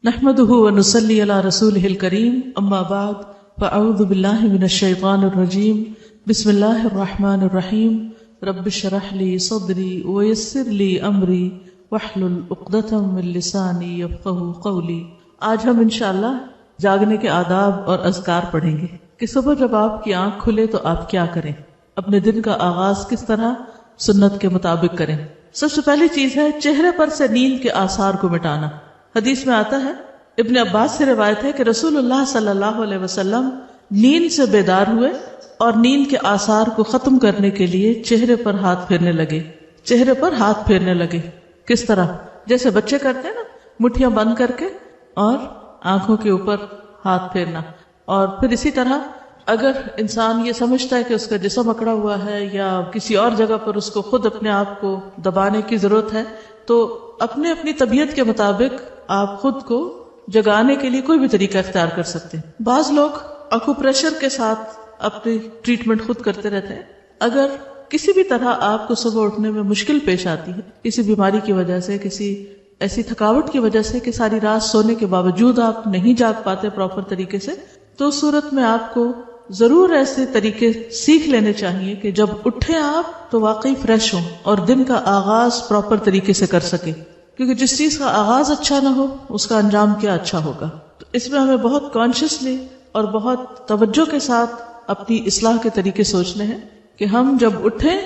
نحمده ونصلي على رسوله الكريم اما بعد فاعوذ بالله من الشيطان الرجيم بسم الله الرحمن الرحيم رب اشرح لي صدري ويسر لي امري واحلل عقدة من لساني يفقهوا قولي۔ آج ہم انشاءاللہ جاگنے کے آداب اور اذکار پڑھیں گے کہ صبح جب آپ کی آنکھ کھلے تو آپ کیا کریں، اپنے دن کا آغاز کس طرح سنت کے مطابق کریں۔ سب سے پہلی چیز ہے چہرے پر سے نیند کے آثار کو مٹانا۔ حدیث میں آتا ہے، ابن عباس سے روایت ہے کہ رسول اللہ صلی اللہ علیہ وسلم نیند سے بیدار ہوئے اور نیند کے آثار کو ختم کرنے کے لیے چہرے پر ہاتھ پھیرنے لگے۔ کس طرح؟ جیسے بچے کرتے ہیں نا، مٹھیاں بند کر کے اور آنکھوں کے اوپر ہاتھ پھیرنا۔ اور پھر اسی طرح اگر انسان یہ سمجھتا ہے کہ اس کا جسم اکڑا ہوا ہے یا کسی اور جگہ پر اس کو خود اپنے آپ کو دبانے کی ضرورت ہے تو اپنی طبیعت کے مطابق آپ خود کو جگانے کے لیے کوئی بھی طریقہ اختیار کر سکتے ہیں۔ بعض لوگ اکوپریشر کے ساتھ اپنی ٹریٹمنٹ خود کرتے رہتے ہیں۔ اگر کسی بھی طرح آپ کو صبح اٹھنے میں مشکل پیش آتی ہے، کسی بیماری کی وجہ سے، کسی ایسی تھکاوٹ کی وجہ سے کہ ساری رات سونے کے باوجود آپ نہیں جاگ پاتے پراپر طریقے سے، تو اس صورت میں آپ کو ضرور ایسے طریقے سیکھ لینے چاہیے کہ جب اٹھیں آپ تو واقعی فریش ہوں اور دن کا آغاز پراپر طریقے سے کر سکیں، کیونکہ جس چیز کا آغاز اچھا نہ ہو اس کا انجام کیا اچھا ہوگا۔ تو اس میں ہمیں بہت کانشیسلی اور بہت توجہ کے ساتھ اپنی اصلاح کے طریقے سوچنے ہیں کہ ہم جب اٹھیں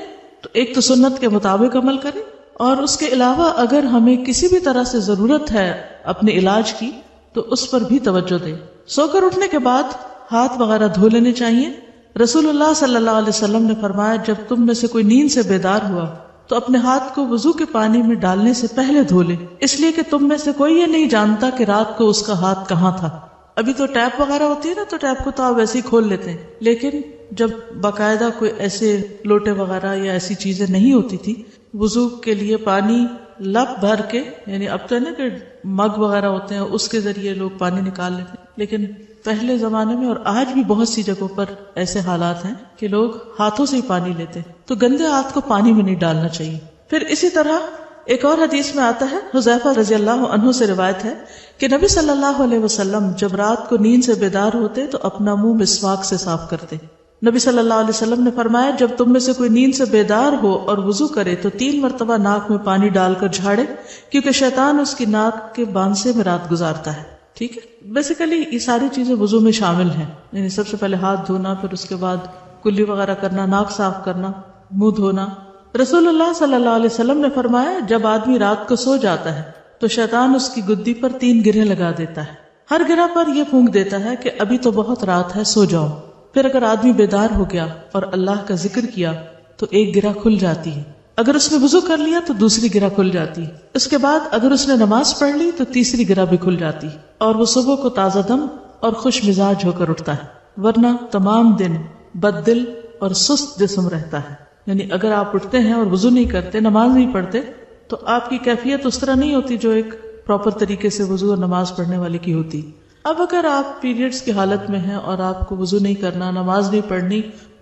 تو ایک تو سنت کے مطابق عمل کریں، اور اس کے علاوہ اگر ہمیں کسی بھی طرح سے ضرورت ہے اپنے علاج کی تو اس پر بھی توجہ دیں۔ سو کر اٹھنے کے بعد ہاتھ وغیرہ دھو لینے چاہیے۔ رسول اللہ صلی اللہ علیہ وسلم نے فرمایا، جب تم میں سے کوئی نیند سے بیدار ہوا تو اپنے ہاتھ کو وضو کے پانی میں ڈالنے سے پہلے دھو لے، اس لیے کہ تم میں سے کوئی یہ نہیں جانتا کہ رات کو اس کا ہاتھ کہاں تھا۔ ابھی تو ٹیپ وغیرہ ہوتی ہے نا، تو ٹیپ کو تو آپ ویسے ہی کھول لیتے ہیں، لیکن جب باقاعدہ کوئی ایسے لوٹے وغیرہ یا ایسی چیزیں نہیں ہوتی تھی، وضو کے لیے پانی لپ بھر کے، یعنی اب تو ہے نا کہ مگ وغیرہ ہوتے ہیں اس کے ذریعے لوگ پانی نکال لیتے ہیں، لیکن پہلے زمانے میں اور آج بھی بہت سی جگہوں پر ایسے حالات ہیں کہ لوگ ہاتھوں سے ہی پانی لیتے ہیں، تو گندے ہاتھ کو پانی میں نہیں ڈالنا چاہیے۔ پھر اسی طرح ایک اور حدیث میں آتا ہے، حذیفہ رضی اللہ عنہ سے روایت ہے کہ نبی صلی اللہ علیہ وسلم جب رات کو نیند سے بیدار ہوتے تو اپنا منہ مسواک سے صاف کرتے۔ نبی صلی اللہ علیہ وسلم نے فرمایا، جب تم میں سے کوئی نیند سے بیدار ہو اور وضو کرے تو 3 مرتبہ ناک میں پانی ڈال کر جھاڑے، کیونکہ شیطان اس کی ناک کے بانسے میں رات گزارتا ہے۔ ٹھیک ہے، بیسیکلی یہ ساری چیزیں وضو میں شامل ہیں، یعنی سب سے پہلے ہاتھ دھونا، پھر اس کے بعد کلی وغیرہ کرنا، ناک صاف کرنا، منہ دھونا۔ رسول اللہ صلی اللہ علیہ وسلم نے فرمایا، جب آدمی رات کو سو جاتا ہے تو شیطان اس کی گدی پر 3 گرہیں لگا دیتا ہے، ہر گرہ پر یہ پھونک دیتا ہے کہ ابھی تو بہت رات ہے، سو جاؤ۔ پھر اگر آدمی بیدار ہو گیا اور اللہ کا ذکر کیا تو ایک گرہ کھل جاتی ہے، اگر اس نے وضو کر لیا تو دوسری گرہ کھل جاتی ہے، اس کے بعد اگر اس نے نماز پڑھ لی تو تیسری گرہ بھی کھل جاتی ہے، اور وہ صبح کو تازہ دم اور خوش مزاج ہو کر اٹھتا ہے، ورنہ تمام دن بد دل اور سست جسم رہتا ہے۔ یعنی اگر آپ اٹھتے ہیں اور وضو نہیں کرتے، نماز نہیں پڑھتے، تو آپ کی کیفیت اس طرح نہیں ہوتی جو ایک پراپر طریقے سے وضو اور نماز پڑھنے والے کی ہوتی۔ اب اگر آپ پیریڈز کی حالت میں ہیں اور آپ کو وضو نہیں کرنا، نماز نہیں پڑھنی،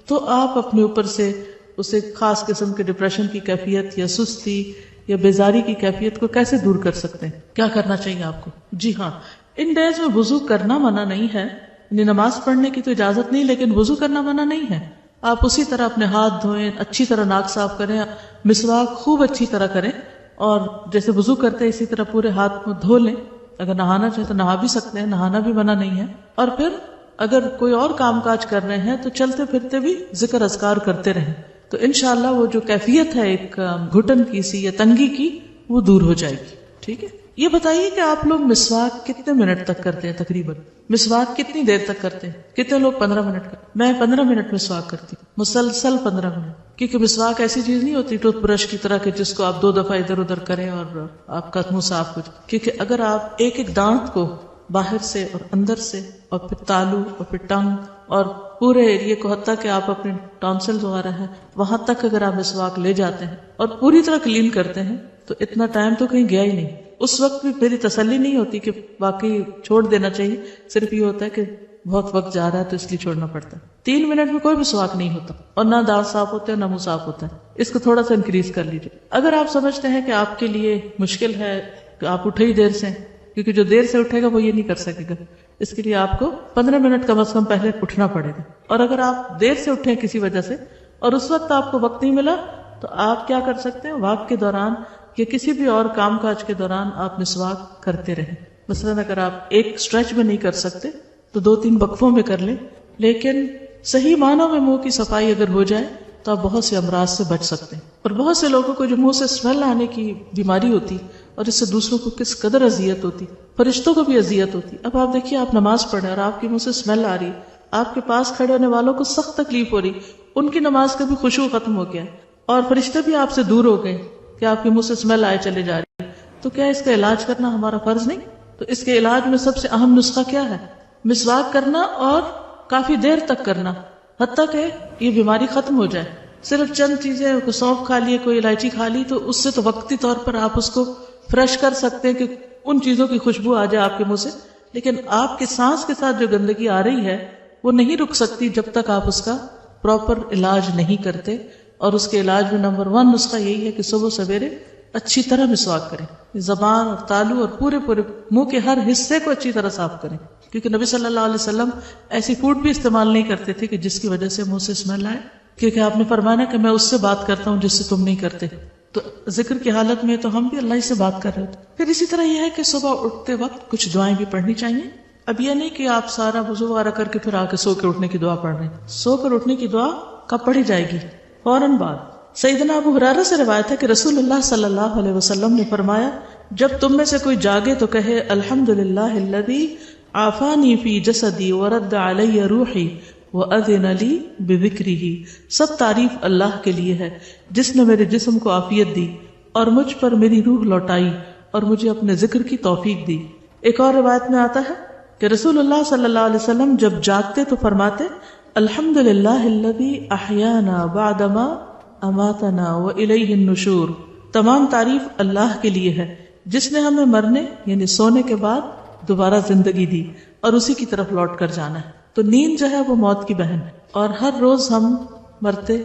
تو آپ اپنے اوپر سے اسے خاص قسم کے ڈپریشن کی کیفیت یا سستی یا بیزاری کی کیفیت کو کیسے دور کر سکتے ہیں؟ کیا کرنا چاہیے آپ کو؟ جی ہاں، ان ڈیز میں وضو کرنا منع نہیں ہے، یعنی نماز پڑھنے کی تو اجازت نہیں، لیکن وضو کرنا منع نہیں ہے۔ آپ اسی طرح اپنے ہاتھ دھوئیں، اچھی طرح ناک صاف کریں، مسواک خوب اچھی طرح کریں، اور جیسے وضو کرتے ہیں اسی طرح پورے ہاتھ کو دھو لیں۔ اگر نہانا چاہے تو نہا بھی سکتے ہیں، نہانا بھی منع نہیں ہے۔ اور پھر اگر کوئی اور کام کاج کر رہے ہیں تو چلتے پھرتے بھی ذکر اذکار کرتے رہیں، تو انشاءاللہ وہ جو کیفیت ہے ایک گھٹن کی سی یا تنگی کی، وہ دور ہو جائے گی۔ ٹھیک ہے، یہ بتائیے کہ آپ لوگ مسواک کتنے منٹ تک کرتے ہیں؟ تقریباً مسواک کتنی دیر تک کرتے ہیں؟ کتنے لوگ 15 منٹ کرتے؟ میں 15 منٹ مسواک کرتی ہوں، مسلسل 15 منٹ، کیونکہ مسواک ایسی چیز نہیں ہوتی ٹوتھ برش کی طرح کہ جس کو آپ 2 دفعہ ادھر ادھر کریں اور آپ کا منہ صاف ہو جائے، کیونکہ اگر آپ ایک ایک دانت کو باہر سے اور اندر سے اور پھر تالو اور پھر ٹنگ اور پورے ایریے کو، حتیٰ کہ آپ اپنے ٹانسلز وغیرہ ہیں وہاں تک اگر آپ مسواک لے جاتے ہیں اور پوری طرح کلین کرتے ہیں تو اتنا ٹائم تو کہیں گیا ہی نہیں۔ اس وقت بھی میری تسلی نہیں ہوتی کہ واقعی چھوڑ دینا چاہیے، صرف یہ ہوتا ہے کہ بہت وقت جا رہا ہے تو اس لیے چھوڑنا پڑتا ہے۔ 3 منٹ میں کوئی مسواک نہیں ہوتا، اور نہ دانت صاف ہوتے ہیں نہ منہ صاف ہوتا ہے۔ اس کو تھوڑا سا انکریز کر لیجیے۔ اگر آپ سمجھتے ہیں کہ آپ کے لیے مشکل ہے کہ آپ اٹھے ہی دیر سے، کیونکہ جو دیر سے اٹھے گا وہ یہ نہیں کر سکے گا. اس کے لیے آپ کو 15 منٹ کم از کم پہلے اٹھنا پڑے گا. اور اگر آپ دیر سے اٹھے کسی وجہ سے اور اس وقت آپ کو وقت نہیں ملا تو آپ کیا کر سکتے ہیں, واک کے دوران یا کسی بھی اور کام کاج کے دوران آپ مسواک کرتے رہیں. مثلاً اگر آپ ایک اسٹریچ میں نہیں کر سکتے تو 2-3 وقفوں میں کر لیں, لیکن صحیح معنوں میں منہ کی صفائی اگر ہو جائے تو آپ بہت سے امراض سے بچ سکتے ہیں. اور بہت سے لوگوں کو جو منہ سے اسمیل آنے کی بیماری ہوتی اور اس سے دوسروں کو کس قدر اذیت ہوتی, فرشتوں کو بھی اذیت ہوتی. اب آپ دیکھیے, آپ نماز پڑھیں اور آپ کے منہ سے اسمیل آ رہی, آپ کے پاس کھڑے ہونے والوں کو سخت تکلیف ہو رہی, ان کی نماز کا بھی خشوع ختم ہو گیا اور فرشتے بھی آپ سے دور ہو گئے کہ آپ کے منہ سے اسمیل آئے چلے جا رہی ہے. تو کیا اس کا علاج کرنا ہمارا فرض نہیں؟ تو اس کے علاج میں سب سے اہم نسخہ کیا ہے؟ مسواک کرنا, اور کافی دیر تک کرنا حتیٰ کہ یہ بیماری ختم ہو جائے. صرف چند چیزیں, کوئی سونف کھا لیے, کوئی الائچی کھا لی, تو اس سے تو وقتی طور پر آپ اس کو فریش کر سکتے ہیں کہ ان چیزوں کی خوشبو آ جائے آپ کے منہ سے, لیکن آپ کے سانس کے ساتھ جو گندگی آ رہی ہے وہ نہیں رک سکتی جب تک آپ اس کا پراپر علاج نہیں کرتے. اور اس کے علاج میں نمبر 1 نسخہ یہی ہے کہ صبح سویرے اچھی طرح مسواک کریں, زبان اور تالو اور پورے منہ کے ہر حصے کو اچھی طرح صاف کریں, کیونکہ نبی صلی اللہ علیہ وسلم ایسی فوڈ بھی استعمال نہیں کرتے تھے کہ جس کی وجہ سے منہ سے اسمیل آئے, کیونکہ آپ نے فرمایا کہ میں اس سے بات کرتا ہوں جس سے تم نہیں کرتے. تو ذکر کی حالت میں تو ہم بھی اللہ سے بات کر رہے ہوتے. پھر اسی طرح یہ ہے کہ صبح اٹھتے وقت کچھ دعائیں بھی پڑھنی چاہیے. اب یہ نہیں کہ آپ سارا وضو وغیرہ کر کے پھر آ کے سو کے اٹھنے کی دعا پڑھ رہے ہیں. سو کر اٹھنے کی دعا کب پڑھی جائے گی؟ فوراً بعد. سیدنا ابو ہریرہ سے روایت ہے کہ رسول اللہ صلی اللہ علیہ وسلم نے فرمایا, جب تم میں سے کوئی جاگے تو کہے الحمدللہ الذی عافانی فی جسدی ورد علی روحی وَأَذِنَ لِي بِذِكْرِهِ. سب تعریف اللہ کے لیے ہے جس نے میرے جسم کو عافیت دی اور مجھ پر میری روح لوٹائی اور مجھے اپنے ذکر کی توفیق دی. ایک اور روایت میں آتا ہے کہ رسول اللہ صلی اللہ علیہ وسلم جب جاگتے تو فرماتے الحمدللہ الذی احیانا بعدما اماتنا وإلیہ النشور. تمام تعریف اللہ کے لیے ہے جس نے ہمیں مرنے یعنی سونے کے بعد دوبارہ زندگی دی اور اسی کی طرف لوٹ کر جانا ہے. تو نیند جو ہے وہ موت کی بہن ہے, اور ہر روز ہم مرتے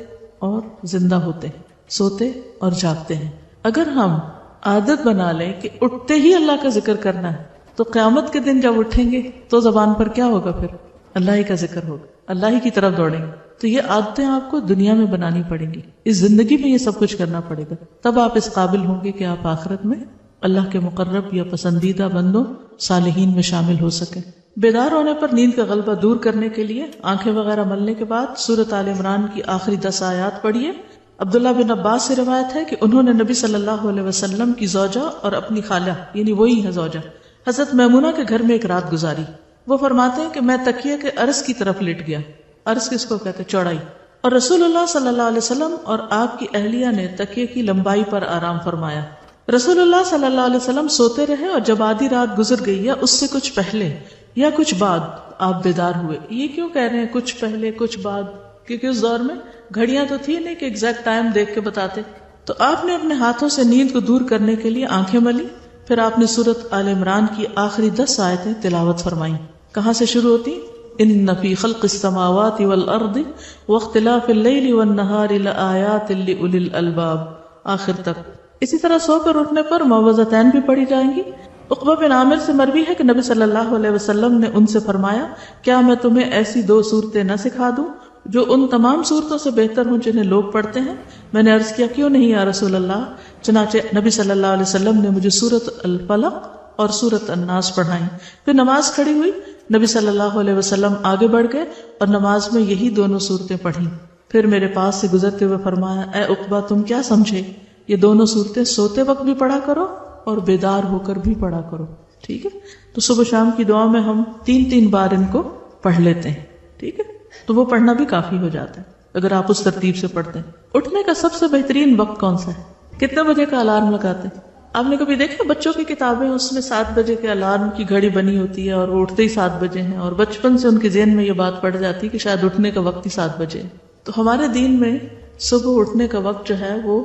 اور زندہ ہوتے ہیں, سوتے اور جاگتے ہیں. اگر ہم عادت بنا لیں کہ اٹھتے ہی اللہ کا ذکر کرنا ہے تو قیامت کے دن جب اٹھیں گے تو زبان پر کیا ہوگا؟ پھر اللہ ہی کا ذکر ہوگا, اللہ ہی کی طرف دوڑیں گے. تو یہ عادتیں آپ کو دنیا میں بنانی پڑیں گی, اس زندگی میں یہ سب کچھ کرنا پڑے گا, تب آپ اس قابل ہوں گے کہ آپ آخرت میں اللہ کے مقرب یا پسندیدہ بندوں صالحین میں شامل ہو سکیں. بیدار ہونے پر نیند کا غلبہ دور کرنے کے لیے آنکھیں وغیرہ ملنے کے بعد سورۃ آل عمران کی آخری 10 آیات پڑھیے. عبداللہ بن عباس سے روایت ہے کہ انہوں نے نبی صلی اللہ علیہ وسلم کی زوجہ اور اپنی خالہ یعنی وہی ہے زوجہ حضرت میمونہ کے گھر میں ایک رات گزاری. وہ فرماتے ہیں کہ میں تکیے کے عرض کی طرف لیٹ گیا. عرض کس کو کہتے ہیں؟ چوڑائی. اور رسول اللہ صلی اللہ علیہ وسلم اور آپ کی اہلیہ نے تکیے کی لمبائی پر آرام فرمایا. رسول اللہ صلی اللہ علیہ وسلم سوتے رہے اور جب آدھی رات گزر گئی یا اس سے کچھ پہلے یا کچھ بعد آپ بیدار ہوئے. یہ کیوں کہہ رہے ہیں کچھ پہلے کچھ بعد؟ کیونکہ اس دور میں گھڑیاں تو تھی نہیں کہ ایگزیکٹ ٹائم دیکھ کے بتاتے. تو آپ نے اپنے ہاتھوں سے نیند کو دور کرنے کے لیے آنکھیں ملی. پھر آپ نے سورۃ آل عمران کی آخری 10 آیتیں تلاوت فرمائیں. کہاں سے شروع ہوتی؟ ان فی خلق السماوات والارض واختلاف اللیل والنہار لآیات لأولی الالباب آخر تک. اسی طرح سو کر اٹھنے پر معوذتین بھی پڑھی جائیں گی. عقبہ بن عامر سے مروی ہے کہ نبی صلی اللہ علیہ وسلم نے ان سے فرمایا کیا میں تمہیں ایسی 2 صورتیں نہ سکھا دوں جو ان تمام صورتوں سے بہتر ہوں جنہیں لوگ پڑھتے ہیں؟ میں نے عرض کیا کیوں نہیں یا رسول اللہ. چنانچہ نبی صلی اللہ علیہ وسلم نے مجھے سورۃ الفلق اور سورۃ الناس پڑھائیں. پھر نماز کھڑی ہوئی. نبی صلی اللہ علیہ وسلم آگے بڑھ گئے اور نماز میں یہی دونوں صورتیں پڑھیں. پھر میرے پاس سے گزرتے ہوئے فرمایا اے عقبہ تم کیا سمجھے؟ یہ دونوں صورتیں سوتے وقت بھی پڑھا کرو اور بیدار ہو کر بھی پڑھا کرو. ٹھیک ہے. تو صبح شام کی دعا میں ہم 3 بار ان کو پڑھ لیتے ہیں. ٹھیک ہے. تو وہ پڑھنا بھی کافی ہو جاتا ہے اگر آپ اس ترتیب سے پڑھتے ہیں. اٹھنے کا سب سے بہترین وقت کون سا ہے؟ کتنے بجے کا الارم لگاتے ہیں؟ آپ نے کبھی دیکھا بچوں کی کتابیں اس میں 7 بجے کے الارم کی گھڑی بنی ہوتی ہے اور وہ اٹھتے ہی 7 بجے ہیں, اور بچپن سے ان کے ذہن میں یہ بات پڑ جاتی ہے کہ شاید اٹھنے کا وقت ہی 7 بجے ہے. تو ہمارے دین میں صبح اٹھنے کا وقت جو ہے وہ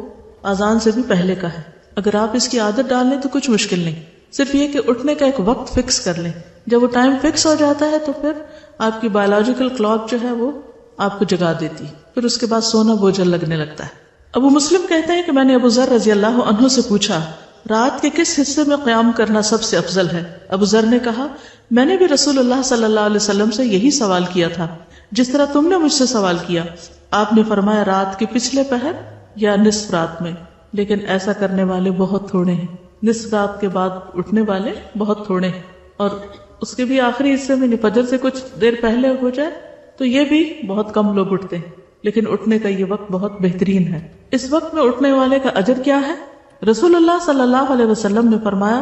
اذان سے بھی پہلے کا ہے. اگر آپ اس کی عادت ڈال لیں تو کچھ مشکل نہیں, صرف یہ کہ اٹھنے کا ایک وقت فکس کر لیں. جب وہ ٹائم فکس ہو جاتا ہے تو پھر آپ کی بایولوجیکل کلاک جو ہے وہ آپ کو جگا دیتی, پھر اس کے بعد سونا بوجھل لگنے لگتا ہے. ابو مسلم کہتے ہیں کہ میں نے ابو ذر رضی اللہ عنہ سے پوچھا رات کے کس حصے میں قیام کرنا سب سے افضل ہے؟ ابو ذر نے کہا میں نے بھی رسول اللہ صلی اللہ علیہ وسلم سے یہی سوال کیا تھا جس طرح تم نے مجھ سے سوال کیا. آپ نے فرمایا رات کے پچھلے پہر یا نصف رات میں، لیکن ایسا کرنے والے بہت تھوڑے ہیں. نصف رات کے بعد اٹھنے والے بہت تھوڑے ہیں، اور اس کے بھی آخری حصے میں فجر سے کچھ دیر پہلے ہو جائے تو یہ بھی بہت کم لوگ اٹھتے ہیں، لیکن اٹھنے کا یہ وقت بہت بہترین ہے. اس وقت میں اٹھنے والے کا اجر کیا ہے؟ رسول اللہ صلی اللہ علیہ وسلم نے فرمایا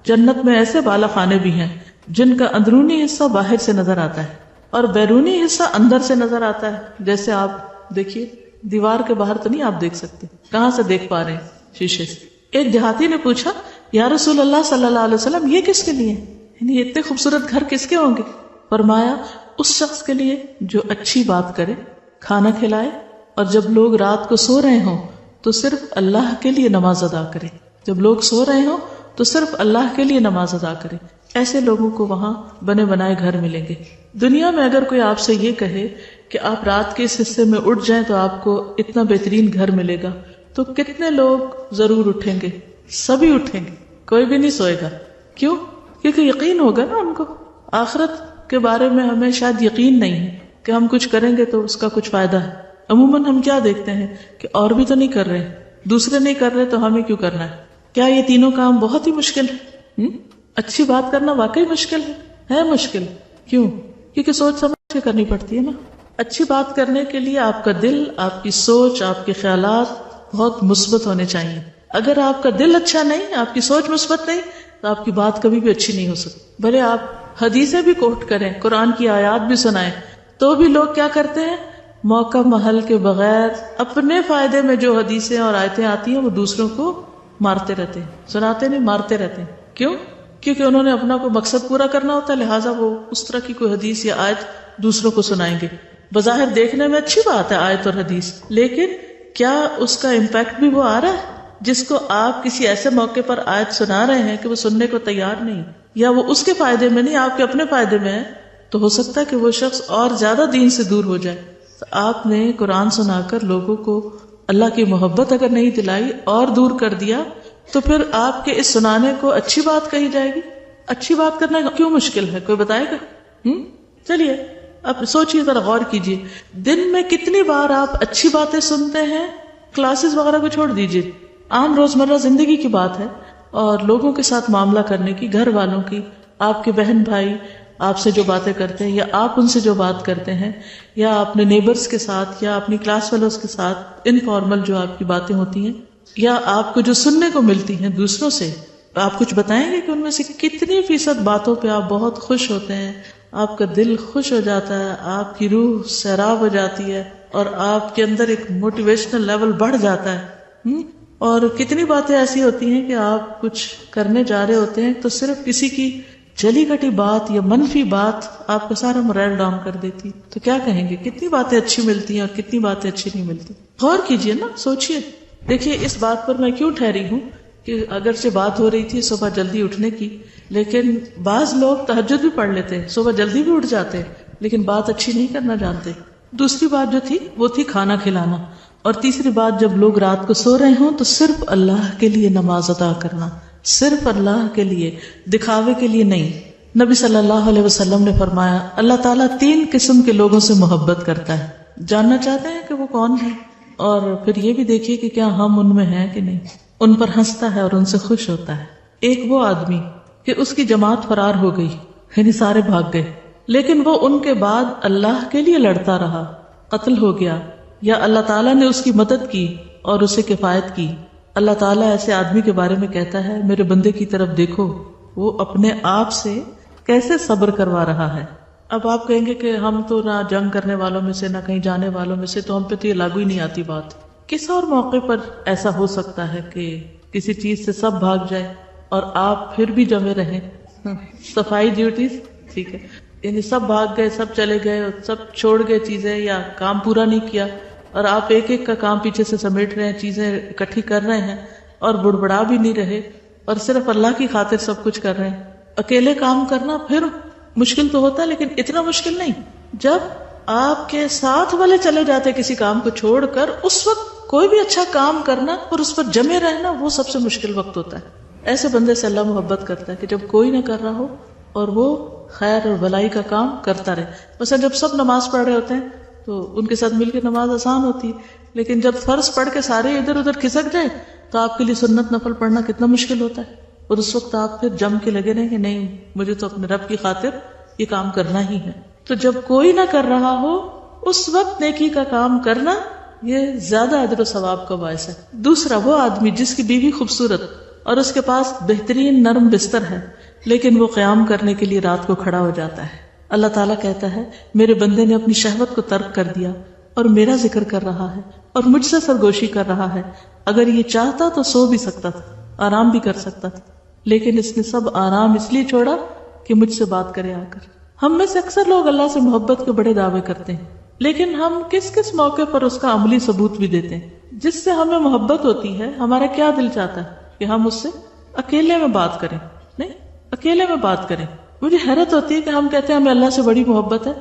جنت میں ایسے بالا خانے بھی ہیں جن کا اندرونی حصہ باہر سے نظر آتا ہے اور بیرونی حصہ اندر سے نظر آتا ہے. جیسے آپ دیکھیے دیوار کے باہر تو نہیں آپ دیکھ سکتے، کہاں سے دیکھ پا رہے ہیں؟ شیشے سے. ایک دیہاتی نے پوچھا یا رسول اللہ صلی اللہ علیہ وسلم یہ کس کے لیے، یعنی اتنے خوبصورت گھر کس کے ہوں گے؟ فرمایا اس شخص کے لیے جو اچھی بات کرے، کھانا کھلائے، اور جب لوگ رات کو سو رہے ہوں تو صرف اللہ کے لیے نماز ادا کرے. جب لوگ سو رہے ہوں تو صرف اللہ کے لیے نماز ادا کرے. ایسے لوگوں کو وہاں بنے بنائے گھر ملیں گے. دنیا میں اگر کوئی آپ سے یہ کہے کہ آپ رات کے اس حصے میں اٹھ جائیں تو آپ کو اتنا بہترین گھر ملے گا، تو کتنے لوگ ضرور اٹھیں گے؟ سبھی اٹھیں گے، کوئی بھی نہیں سوئے گا. کیوں؟ کیونکہ یقین ہوگا نا ان کو. آخرت کے بارے میں ہمیں شاید یقین نہیں ہے کہ ہم کچھ کریں گے تو اس کا کچھ فائدہ ہے. عموماً ہم کیا دیکھتے ہیں کہ اور بھی تو نہیں کر رہے، دوسرے نہیں کر رہے تو ہمیں کیوں کرنا ہے؟ کیا یہ تینوں کام بہت ہی مشکل ہے؟ اچھی بات کرنا واقعی مشکل ہے مشکل. کیوں؟ کیونکہ سوچ سمجھ کے کرنی پڑتی ہے نا. اچھی بات کرنے کے لیے آپ کا دل، آپ کی سوچ، آپ کے خیالات بہت مثبت ہونے چاہیے. اگر آپ کا دل اچھا نہیں، آپ کی سوچ مثبت نہیں، تو آپ کی بات کبھی بھی اچھی نہیں ہو سکتی. بھلے آپ حدیثیں بھی کوٹ کریں، قرآن کی آیات بھی سنائیں، تو بھی لوگ کیا کرتے ہیں؟ موقع محل کے بغیر اپنے فائدے میں جو حدیثیں اور آیتیں آتی ہیں وہ دوسروں کو مارتے رہتے ہیں، سناتے نہیں، مارتے رہتے ہیں. کیوں؟ کیونکہ انہوں نے اپنا کوئی مقصد پورا کرنا ہوتا ہے، لہٰذا وہ اس طرح کی کوئی حدیث یا آیت دوسروں کو سنائیں گے. بظاہر دیکھنے میں اچھی بات ہے آیت اور حدیث، لیکن کیا اس کا امپیکٹ بھی وہ آ رہا ہے؟ جس کو آپ کسی ایسے موقع پر آیت سنا رہے ہیں کہ وہ سننے کو تیار نہیں، یا وہ اس کے فائدے میں نہیں، آپ کے اپنے فائدے میں ہے، تو ہو سکتا ہے کہ وہ شخص اور زیادہ دین سے دور ہو جائے. تو آپ نے قرآن سنا کر لوگوں کو اللہ کی محبت اگر نہیں دلائی اور دور کر دیا، تو پھر آپ کے اس سنانے کو اچھی بات کہی جائے گی. اچھی بات کرنا کیوں مشکل ہے؟ کوئی بتائے گا؟ چلیے اب سوچیے، ذرا غور کیجیے، دن میں کتنی بار آپ اچھی باتیں سنتے ہیں؟ کلاسز وغیرہ کو چھوڑ دیجیے، عام روزمرہ زندگی کی بات ہے، اور لوگوں کے ساتھ معاملہ کرنے کی، گھر والوں کی، آپ کے بہن بھائی آپ سے جو باتیں کرتے ہیں یا آپ ان سے جو بات کرتے ہیں، یا اپنے نیبرز کے ساتھ یا اپنی کلاس فیلوز کے ساتھ انفارمل جو آپ کی باتیں ہوتی ہیں، یا آپ کو جو سننے کو ملتی ہیں دوسروں سے، آپ کچھ بتائیں گے کہ ان میں سے کتنی فیصد باتوں پہ آپ بہت خوش ہوتے ہیں، آپ کا دل خوش ہو جاتا ہے، آپ کی روح سیراب ہو جاتی ہے، اور آپ کے اندر ایک موٹیویشنل لیول بڑھ جاتا ہے. اور کتنی باتیں ایسی ہوتی ہیں کہ آپ کچھ کرنے جا رہے ہوتے ہیں تو صرف کسی کی جلی کٹی بات یا منفی بات آپ کا سارا مورائل ڈاؤن کر دیتی. تو کیا کہیں گے؟ کتنی باتیں اچھی ملتی ہیں اور کتنی باتیں اچھی نہیں ملتی. غور کیجئے نا، سوچئے. دیکھیے اس بات پر میں کیوں ٹھہری ہوں کہ اگرچہ بات ہو رہی تھی صبح جلدی اٹھنے کی، لیکن بعض لوگ تہجد بھی پڑھ لیتے ہیں، صبح جلدی بھی اٹھ جاتے ہیں، لیکن بات اچھی نہیں کرنا جانتے. دوسری بات جو تھی وہ تھی کھانا کھلانا، اور تیسری بات جب لوگ رات کو سو رہے ہوں تو صرف اللہ کے لیے نماز ادا کرنا، صرف اللہ کے لیے، دکھاوے کے لیے نہیں. نبی صلی اللہ علیہ وسلم نے فرمایا اللہ تعالیٰ 3 قسم کے لوگوں سے محبت کرتا ہے. جاننا چاہتے ہیں کہ وہ کون ہیں؟ اور پھر یہ بھی دیکھیے کہ کیا ہم ان میں ہیں کہ نہیں. ان پر ہنستا ہے اور ان سے خوش ہوتا ہے. ایک وہ آدمی کہ اس کی جماعت فرار ہو گئی، یعنی سارے بھاگ گئے، لیکن وہ ان کے بعد اللہ کے لیے لڑتا رہا، قتل ہو گیا، یا اللہ تعالیٰ نے اس کی مدد کی اور اسے کفایت کی. اللہ تعالیٰ ایسے آدمی کے بارے میں کہتا ہے میرے بندے کی طرف دیکھو، وہ اپنے آپ سے کیسے صبر کروا رہا ہے. اب آپ کہیں گے کہ ہم تو نہ جنگ کرنے والوں میں سے، نہ کہیں جانے والوں میں سے، تو ہم پہ تو یہ لاگو ہی نہیں آتی بات. کس اور موقع پر ایسا ہو سکتا ہے کہ کسی چیز سے سب بھاگ جائے اور آپ پھر بھی جمے رہیں؟ صفائی ڈیوٹیز، ٹھیک ہے، یعنی سب بھاگ گئے، سب چلے گئے، سب چھوڑ گئے چیزیں یا کام پورا نہیں کیا، اور آپ ایک ایک کا کام پیچھے سے سمیٹ رہے ہیں، چیزیں اکٹھی کر رہے ہیں، اور بڑبڑا بھی نہیں رہے، اور صرف اللہ کی خاطر سب کچھ کر رہے ہیں. اکیلے کام کرنا پھر مشکل تو ہوتا ہے، لیکن اتنا مشکل نہیں. جب آپ کے ساتھ والے چلے جاتے کسی کام کو چھوڑ کر، اس وقت کوئی بھی اچھا کام کرنا اور اس پر جمے رہنا وہ سب سے مشکل وقت ہوتا ہے. ایسے بندے سے اللہ محبت کرتا ہے کہ جب کوئی نہ کر رہا ہو اور وہ خیر اور بھلائی کا کام کرتا رہے. مثلا جب سب نماز پڑھ رہے ہوتے ہیں تو ان کے ساتھ مل کے نماز آسان ہوتی ہے، لیکن جب فرض پڑھ کے سارے ادھر ادھر کھسک جائیں تو آپ کے لیے سنت نفل پڑھنا کتنا مشکل ہوتا ہے. اور اس وقت آپ پھر جم کے لگے رہیں کہ نہیں مجھے تو اپنے رب کی خاطر یہ کام کرنا ہی ہے. تو جب کوئی نہ کر رہا ہو اس وقت نیکی کا کام کرنا یہ زیادہ اجر و ثواب کا باعث ہے. دوسرا، وہ آدمی جس کی بیوی خوبصورت اور اس کے پاس بہترین نرم بستر ہے لیکن وہ قیام کرنے کے لیے رات کو کھڑا ہو جاتا ہے. اللہ تعالیٰ کہتا ہے میرے بندے نے اپنی شہوت کو ترک کر دیا اور میرا ذکر کر رہا ہے اور مجھ سے سرگوشی کر رہا ہے. اگر یہ چاہتا تو سو بھی سکتا تھا، آرام بھی کر سکتا تھا، لیکن اس نے سب آرام اس لیے چھوڑا کہ مجھ سے بات کرے آ کر. ہم میں سے اکثر لوگ اللہ سے محبت کے بڑے دعوے کرتے ہیں، لیکن ہم کس کس موقع پر اس کا عملی ثبوت بھی دیتے ہیں. جس سے ہمیں محبت ہوتی ہے ہمارا کیا دل چاہتا ہے کہ ہم اس سے اکیلے میں بات کریں، نہیں اکیلے میں بات کریں. مجھے حیرت ہوتی ہے کہ ہم کہتے ہیں ہمیں اللہ سے بڑی محبت ہے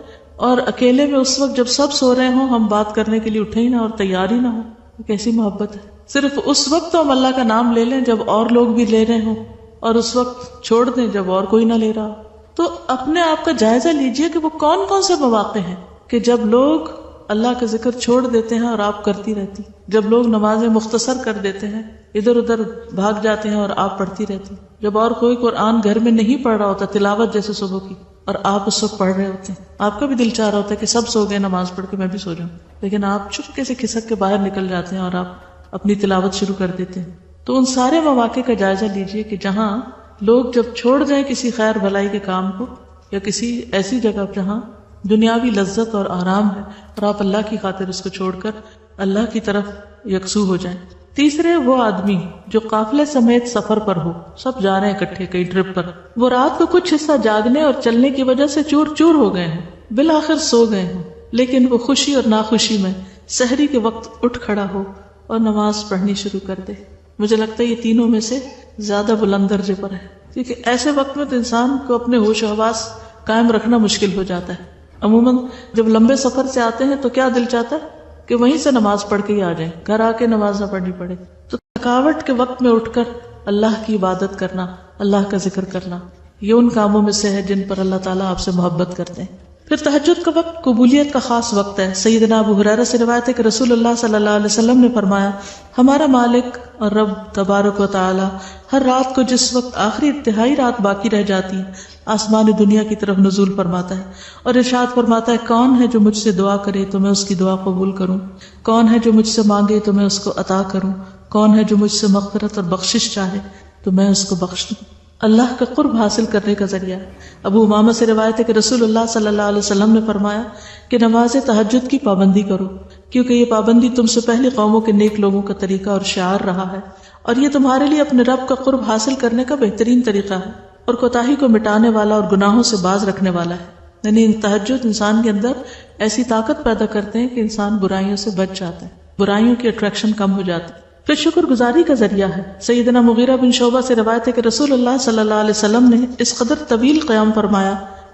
اور اکیلے میں اس وقت جب سب سو رہے ہوں ہم بات کرنے کے لیے اٹھے ہی نہ اور تیار ہی نہ ہو. کیسی محبت ہے. صرف اس وقت تو ہم اللہ کا نام لے لیں جب اور لوگ بھی لے رہے ہوں اور اس وقت چھوڑ دیں جب اور کوئی نہ لے رہا ہو. تو اپنے آپ کا جائزہ لیجئے کہ وہ کون کون سے مواقع ہیں کہ جب لوگ اللہ کا ذکر چھوڑ دیتے ہیں اور آپ کرتی رہتی، جب لوگ نمازیں مختصر کر دیتے ہیں، ادھر ادھر بھاگ جاتے ہیں اور آپ پڑھتی رہتی، جب اور کوئی قرآن گھر میں نہیں پڑھ رہا ہوتا تلاوت جیسے صبح کی اور آپ اس وقت پڑھ رہے ہوتے ہیں. آپ کا بھی دل چاہ رہا ہوتا ہے کہ سب سو گئے نماز پڑھ کے میں بھی سو جاؤں، لیکن آپ چپکے سے کھسک کے باہر نکل جاتے ہیں اور آپ اپنی تلاوت شروع کر دیتے ہیں. تو ان سارے مواقع کا جائزہ لیجئے کہ جہاں لوگ جب چھوڑ جائیں کسی خیر بھلائی کے کام کو یا کسی ایسی جگہ جہاں دنیاوی لذت اور آرام ہے اور آپ اللہ کی خاطر اس کو چھوڑ کر اللہ کی طرف یکسو ہو جائیں. تیسرے، وہ آدمی جو قافلے سمیت سفر پر ہو، سب جا رہے ہیں اکٹھے کئی ٹرپ پر، وہ رات کو کچھ حصہ جاگنے اور چلنے کی وجہ سے چور چور ہو گئے ہیں، بالآخر سو گئے ہیں، لیکن وہ خوشی اور ناخوشی میں سحری کے وقت اٹھ کھڑا ہو اور نماز پڑھنی شروع کر دے. مجھے لگتا ہے یہ تینوں میں سے زیادہ بلند درجے پر ہے، کیونکہ ایسے وقت میں تو انسان کو اپنے ہوش و حواس قائم رکھنا مشکل ہو جاتا ہے. عموماً جب لمبے سفر سے آتے ہیں تو کیا دل چاہتا ہے کہ وہیں سے نماز پڑھ کے ہی آ جائیں، گھر آ کے نماز نہ پڑھنی پڑے. تو تھکاوٹ کے وقت میں اٹھ کر اللہ کی عبادت کرنا، اللہ کا ذکر کرنا، یہ ان کاموں میں سے ہے جن پر اللہ تعالیٰ آپ سے محبت کرتے ہیں. پھر تہجد کا وقت قبولیت کا خاص وقت ہے. سیدنا ابو ہریرہ سے روایت ہے کہ رسول اللہ صلی اللہ علیہ وسلم نے فرمایا، ہمارا مالک اور رب تبارک و تعالی ہر رات کو جس وقت آخری انتہائی رات باقی رہ جاتی ہے آسمان دنیا کی طرف نزول فرماتا ہے اور ارشاد فرماتا ہے، کون ہے جو مجھ سے دعا کرے تو میں اس کی دعا قبول کروں، کون ہے جو مجھ سے مانگے تو میں اس کو عطا کروں، کون ہے جو مجھ سے مغفرت اور بخشش چاہے تو میں اس کو بخش دوں. اللہ کا قرب حاصل کرنے کا ذریعہ. ابو امامہ سے روایت ہے کہ رسول اللہ صلی اللہ علیہ وسلم نے فرمایا کہ نماز تہجد کی پابندی کرو، کیونکہ یہ پابندی تم سے پہلی قوموں کے نیک لوگوں کا طریقہ اور شعار رہا ہے، اور یہ تمہارے لیے اپنے رب کا قرب حاصل کرنے کا بہترین طریقہ ہے اور کوتاہی کو مٹانے والا اور گناہوں سے باز رکھنے والا ہے. یعنی تہجد انسان کے اندر ایسی طاقت پیدا کرتے ہیں کہ انسان برائیوں سے بچ جاتا ہے، برائیوں کی اٹریکشن کم ہو جاتی ہے. پھر شکر گزاری کا ذریعہ ہے. سیدنا مغیرہ بن شعبہ سے روایت ہے کہ رسول اللہ صلی اللہ علیہ وسلم نے اس قدر طویل قیام فرمایا،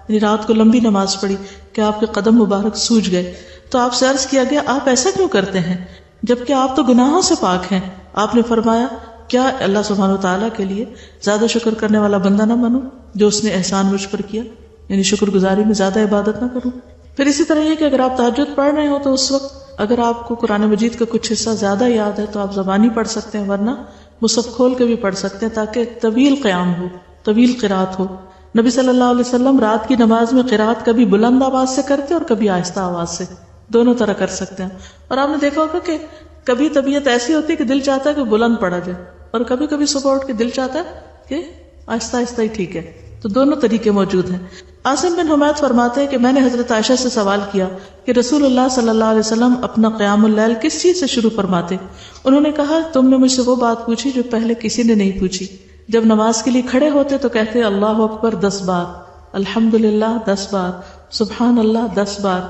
یعنی رات کو لمبی نماز پڑھی کہ آپ کے قدم مبارک سوج گئے. تو آپ سے عرض کیا گیا، آپ ایسا کیوں کرتے ہیں جبکہ آپ تو گناہوں سے پاک ہیں؟ آپ نے فرمایا، کیا اللہ سبحانہ وتعالیٰ کے لیے زیادہ شکر کرنے والا بندہ نہ بنوں جو اس نے احسان مجھ پر کیا، یعنی شکر گزاری میں زیادہ عبادت نہ کروں. پھر اسی طرح یہ کہ اگر آپ تہجد پڑھ رہے ہو تو اس وقت اگر آپ کو قرآن مجید کا کچھ حصہ زیادہ یاد ہے تو آپ زبانی پڑھ سکتے ہیں، ورنہ مصحف کھول کے بھی پڑھ سکتے ہیں تاکہ طویل قیام ہو، طویل قرات ہو. نبی صلی اللہ علیہ وسلم رات کی نماز میں قرات کبھی بلند آواز سے کرتے اور کبھی آہستہ آواز سے، دونوں طرح کر سکتے ہیں. اور آپ نے دیکھا ہوگا کہ کبھی طبیعت ایسی ہوتی ہے کہ دل چاہتا ہے کہ بلند پڑھا جائے اور کبھی کبھی صبح اٹھ کے دل چاہتا ہے کہ آہستہ آہستہ ہی ٹھیک ہے. تو دونوں طریقے موجود ہیں. عاصم بن حمید فرماتے ہیں کہ میں نے حضرت عائشہ سے سوال کیا کہ رسول اللہ صلی اللہ علیہ وسلم اپنا قیام اللیل کس چیز سے شروع فرماتے؟ انہوں نے کہا، تم نے مجھ سے وہ بات پوچھی جو پہلے کسی نے نہیں پوچھی. جب نماز کے لیے کھڑے ہوتے تو کہتے اللہ اکبر 10 بار، الحمدللہ 10 بار، سبحان اللہ 10 بار،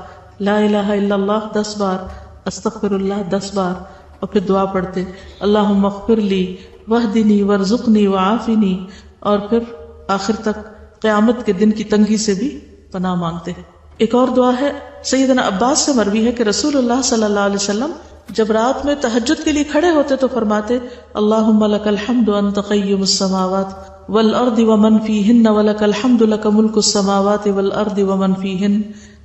لا الہ الا اللہ 10 بار، استغفر اللہ 10 بار، اور پھر دعا پڑھتے اللہم اغفر لی واہدنی وارزقنی وعافنی، اور پھر آخر تک قیامت کے دن کی تنگی سے بھی پناہ مانگتے. ایک اور دعا ہے، سیدنا عباس سے مروی ہے کہ رسول اللہ صلی اللہ علیہ وسلم جب رات میں تہجد کے لیے کھڑے ہوتے تو فرماتے اللہم لک الحمد انت قیم السماوات والارض ومن فیہن ولک الحمد لک ملک السماوات والارض ومن فیہن،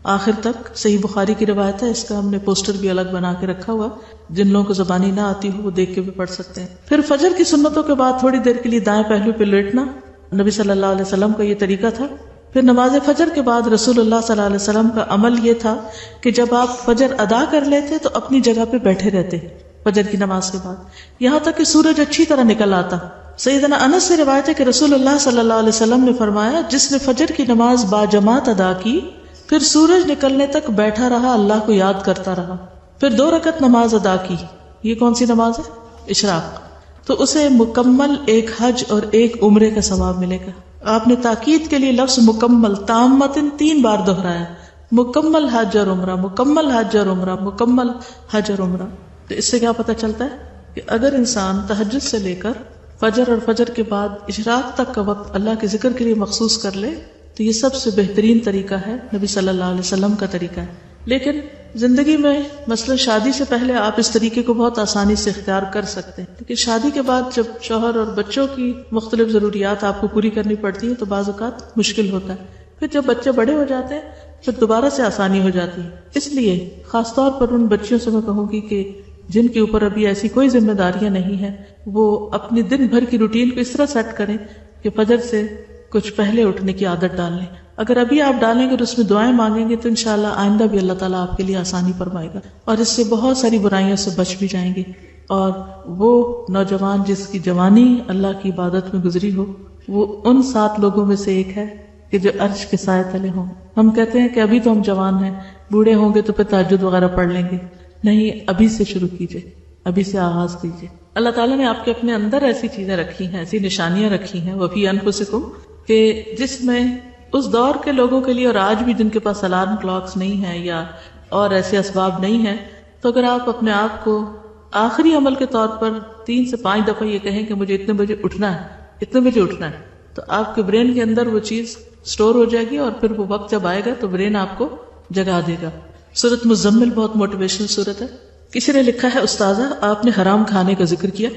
آخر تک۔ صحیح بخاری کی روایت ہے، اس کا ہم نے پوسٹر بھی الگ بنا کے رکھا ہوا، جن لوگوں کو زبانی نہ آتی ہو وہ دیکھ کے بھی پڑھ سکتے ہیں۔ پھر فجر کی سنتوں کے بعد تھوڑی دیر کے لیے دائیں پہلو پہ لیٹنا، نبی صلی اللہ علیہ وسلم کا یہ طریقہ تھا۔ پھر نماز فجر کے بعد رسول اللہ صلی اللہ علیہ وسلم کا عمل یہ تھا کہ جب آپ فجر ادا کر لیتے تو اپنی جگہ پہ بیٹھے رہتے فجر کی نماز کے بعد، یہاں تک کہ سورج اچھی طرح نکل آتا۔ سیدنا انس سے روایت ہے کہ رسول اللہ صلی اللہ علیہ وسلم نے فرمایا، جس نے فجر کی نماز باجماعت ادا کی پھر سورج نکلنے تک بیٹھا رہا، اللہ کو یاد کرتا رہا، پھر 2 رکعت نماز ادا کی، یہ کون سی نماز ہے؟ اشراق، تو اسے مکمل ایک حج اور ایک عمرے کا ثواب ملے گا۔ آپ نے تاکید کے لیے لفظ مکمل تامتن 3 بار دہرایا، مکمل حج اور عمرہ، مکمل حج اور عمرہ، مکمل حج اور عمرہ۔ تو اس سے کیا پتہ چلتا ہے کہ اگر انسان تہجد سے لے کر فجر اور فجر کے بعد اشراق تک کا وقت اللہ کے ذکر کے لیے مخصوص کر لے تو یہ سب سے بہترین طریقہ ہے، نبی صلی اللہ علیہ وسلم کا طریقہ ہے۔ لیکن زندگی میں مثلا شادی سے پہلے آپ اس طریقے کو بہت آسانی سے اختیار کر سکتے ہیں، لیکن شادی کے بعد جب شوہر اور بچوں کی مختلف ضروریات آپ کو پوری کرنی پڑتی ہیں تو بعض اوقات مشکل ہوتا ہے، پھر جب بچے بڑے ہو جاتے ہیں پھر دوبارہ سے آسانی ہو جاتی ہے۔ اس لیے خاص طور پر ان بچیوں سے میں کہوں گی کہ جن کے اوپر ابھی ایسی کوئی ذمہ داریاں نہیں ہیں، وہ اپنی دن بھر کی روٹین کو اس طرح سیٹ کریں کہ فجر سے کچھ پہلے اٹھنے کی عادت ڈال لیں۔ اگر ابھی آپ ڈالیں گے اور اس میں دعائیں مانگیں گے تو انشاءاللہ آئندہ بھی اللہ تعالیٰ آپ کے لیے آسانی فرمائے گا، اور اس سے بہت ساری برائیوں سے بچ بھی جائیں گے۔ اور وہ نوجوان جس کی جوانی اللہ کی عبادت میں گزری ہو، وہ ان 7 لوگوں میں سے ایک ہے کہ جو عرش کے سائے تلے ہوں۔ ہم کہتے ہیں کہ ابھی تو ہم جوان ہیں، بوڑھے ہوں گے تو پھر تہجد وغیرہ پڑھ لیں گے، نہیں، ابھی سے شروع کیجئے، ابھی سے آغاز کیجئے۔ اللہ تعالیٰ نے آپ کے اپنے اندر ایسی چیزیں رکھی ہیں، ایسی نشانیاں رکھی ہیں وفی انفسکم، کہ جس میں اس دور کے لوگوں کے لیے اور آج بھی جن کے پاس الارم کلاکس نہیں ہیں یا اور ایسے اسباب نہیں ہیں، تو اگر آپ اپنے آپ کو آخری عمل کے طور پر 3 سے 5 دفعہ یہ کہیں کہ مجھے اتنے بجے اٹھنا ہے، اتنے بجے اٹھنا ہے، تو آپ کے برین کے اندر وہ چیز سٹور ہو جائے گی اور پھر وہ وقت جب آئے گا تو برین آپ کو جگا دے گا۔ سورۃ مزمل بہت موٹیویشنل سورت ہے۔ کسی نے لکھا ہے، استاذہ آپ نے حرام کھانے کا ذکر کیا،